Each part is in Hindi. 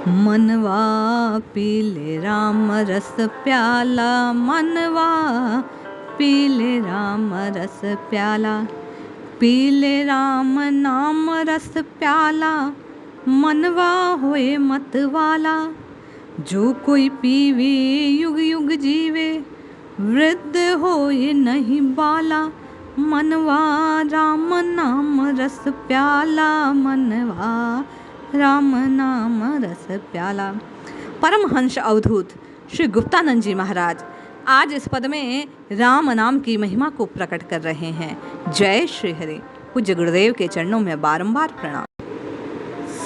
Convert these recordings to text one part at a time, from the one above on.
मनवा पीले राम रस प्याला, मनवा पीले राम रस प्याला। पीले राम नाम रस प्याला, मनवा होए मतवाला। जो कोई पीवे युग युग जीवे, वृद्ध होए नहीं बाला। मनवा राम नाम रस प्याला, मनवा राम नाम रस प्याला। परमहंस अवधूत श्री गुप्तानंद जी महाराज आज इस पद में राम नाम की महिमा को प्रकट कर रहे हैं। जय श्री हरि। पूज्य गुरुदेव के चरणों में बारंबार प्रणाम।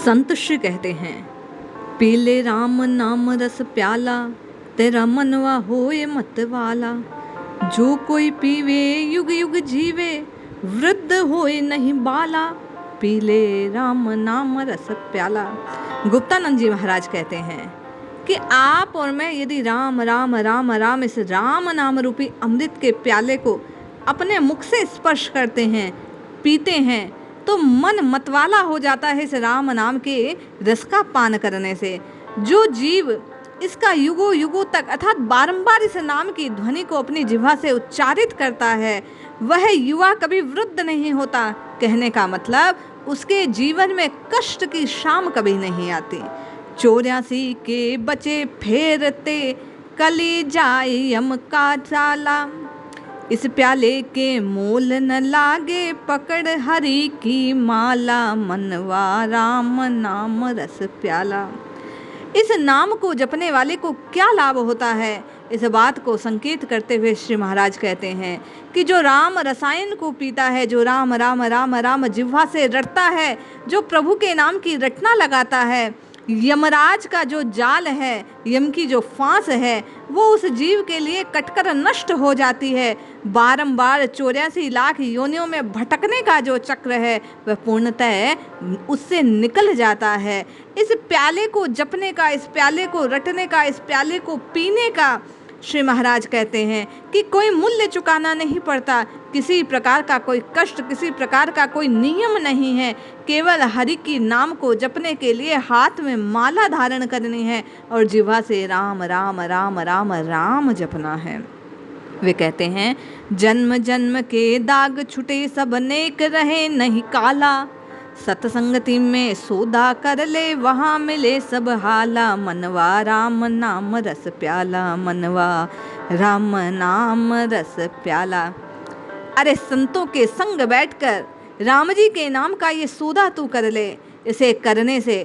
संत श्री कहते हैं, पीले राम नाम रस प्याला, तेरा मनवा होए मतवाला। जो कोई पीवे युग युग जीवे, वृद्ध होए नहीं बाला। पीले राम नाम रस प्याला। गुप्तानंद जी महाराज कहते हैं कि आप और मैं यदि राम राम राम राम इस राम नाम रूपी अमृत के प्याले को अपने मुख से स्पर्श करते हैं, पीते हैं, तो मन मतवाला हो जाता है इस राम नाम के रस का पान करने से। जो जीव इसका युगों युगों तक अर्थात बारंबार इस नाम की ध्वनि को अपनी जिह्वा से उच्चारित करता है, वह युवा कभी वृद्ध नहीं होता। कहने का मतलब उसके जीवन में कष्ट की शाम कभी नहीं आती। 84 के बचे फेरते, कली जाए यम का चाला। इस प्याले के मोल न लागे, पकड़ हरि की माला। मनवा राम नाम रस प्याला। इस नाम को जपने वाले को क्या लाभ होता है, इस बात को संकेत करते हुए श्री महाराज कहते हैं कि जो राम रसायन को पीता है, जो राम राम राम राम जिह्वा से रटता है, जो प्रभु के नाम की रटना लगाता है, यमराज का जो जाल है, यम की जो फांस है, वो उस जीव के लिए कटकर नष्ट हो जाती है। बारंबार 84 लाख योनियों में भटकने का जो चक्र है, वह पूर्णतः उससे निकल जाता है। इस प्याले को जपने का, इस प्याले को रटने का, इस प्याले को पीने का श्री महाराज कहते हैं कि कोई मूल्य चुकाना नहीं पड़ता। किसी प्रकार का कोई कष्ट, किसी प्रकार का कोई नियम नहीं है। केवल हरि की नाम को जपने के लिए हाथ में माला धारण करनी है और जिह्वा से राम राम राम राम राम जपना है। वे कहते हैं, जन्म जन्म के दाग छुटे, सब नेक रहे नहीं काला। सतसंगति में सौदा कर ले, वहाँ मिले सब हाला। मनवा राम नाम रस प्याला, मनवा राम नाम रस प्याला। अरे संतों के संग बैठकर राम जी के नाम का ये सौदा तू कर ले। इसे करने से,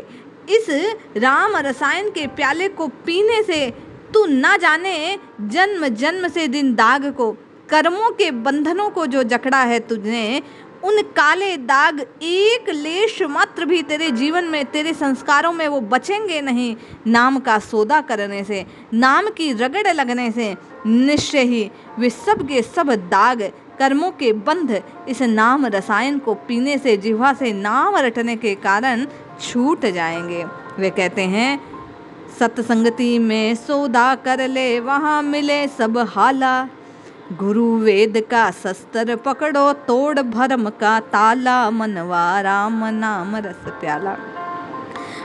इस राम रसायन के प्याले को पीने से तू ना जाने जन्म जन्म से दिन दाग को, कर्मों के बंधनों को जो जकड़ा है तुझने, उन काले दाग एक लेश मात्र भी तेरे जीवन में, तेरे संस्कारों में वो बचेंगे नहीं। नाम का सौदा करने से, नाम की रगड़ लगने से निश्चय ही वे सब के सब दाग, कर्मों के बंध इस नाम रसायन को पीने से, जिह्वा से नाम रटने के कारण छूट जाएंगे। वे कहते हैं, सत्संगति में सौदा कर ले, वहाँ मिले सब हाला। गुरु वेद का शस्त्र पकड़ो, तोड़ भरम का ताला। मनवा राम नाम रस प्याला।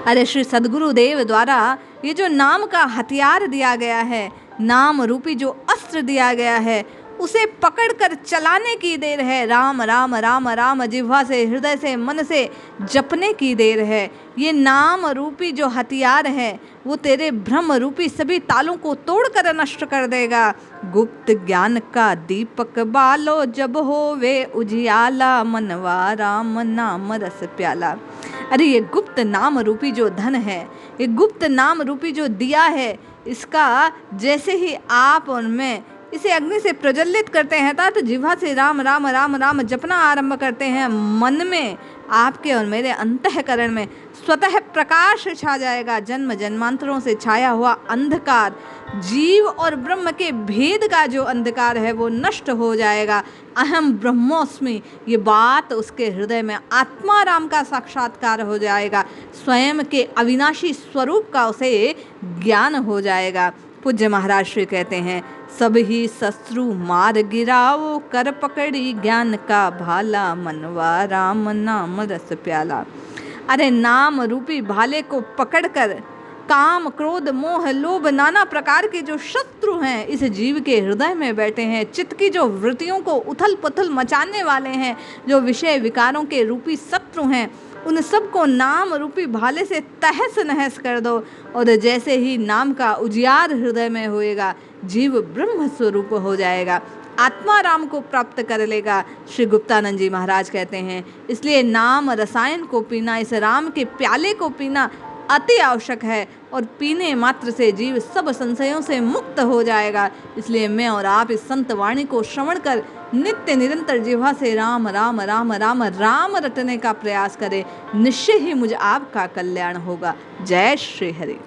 अरे श्री सद्गुरुदेव द्वारा ये जो नाम का हथियार दिया गया है, नाम रूपी जो अस्त्र दिया गया है, उसे पकड़कर चलाने की देर है। राम राम राम राम जिह्वा से, हृदय से, मन से जपने की देर है। ये नाम रूपी जो हथियार है, वो तेरे भ्रम रूपी सभी तालों को तोड़कर नष्ट कर देगा। गुप्त ज्ञान का दीपक बालो, जब हो वे उजियाला। मनवा राम नाम रस प्याला। अरे ये गुप्त नाम रूपी जो धन है, ये गुप्त नाम रूपी जो दिया है, इसका जैसे ही आप और मैं इसे अग्नि से प्रज्वलित करते हैं, तो जिह्वा से राम राम राम राम जपना आरंभ करते हैं, मन में, आपके और मेरे अंतःकरण में स्वतः प्रकाश छा जाएगा। जन्म जन्मांतरों से छाया हुआ अंधकार, जीव और ब्रह्म के भेद का जो अंधकार है, वो नष्ट हो जाएगा। अहम ब्रह्मोस्मि, ये बात उसके हृदय में आत्मा राम का साक्षात्कार हो जाएगा। स्वयं के अविनाशी स्वरूप का उसे ज्ञान हो जाएगा। पूज्य महाराज श्री कहते हैं, सब ही शत्रु मार गिराओ, कर पकड़ी ज्ञान का भाला। मनवा राम नाम रस प्याला। अरे नाम रूपी भाले को पकड़कर काम, क्रोध, मोह, लोभ, नाना प्रकार के जो शत्रु हैं इस जीव के हृदय में बैठे हैं। चित्त की जो वृत्तियों को उथल पुथल मचाने वाले हैं, जो विषय विकारों के रूपी शत्रु हैं, उन सबको नाम रूपी भाले से तहस नहस कर दो। और जैसे ही नाम का उजियार हृदय में होएगा, जीव ब्रह्म स्वरूप हो जाएगा, आत्मा राम को प्राप्त कर लेगा। श्री गुप्तानंद जी महाराज कहते हैं, इसलिए नाम रसायन को पीना, इस राम के प्याले को पीना अति आवश्यक है, और पीने मात्र से जीव सब संशयों से मुक्त हो जाएगा। इसलिए मैं और आप इस संत वाणी को श्रवण कर नित्य निरंतर जिह्वा से राम राम राम राम राम रटने का प्रयास करें। निश्चय ही मुझे आपका कल्याण होगा। जय श्री हरि।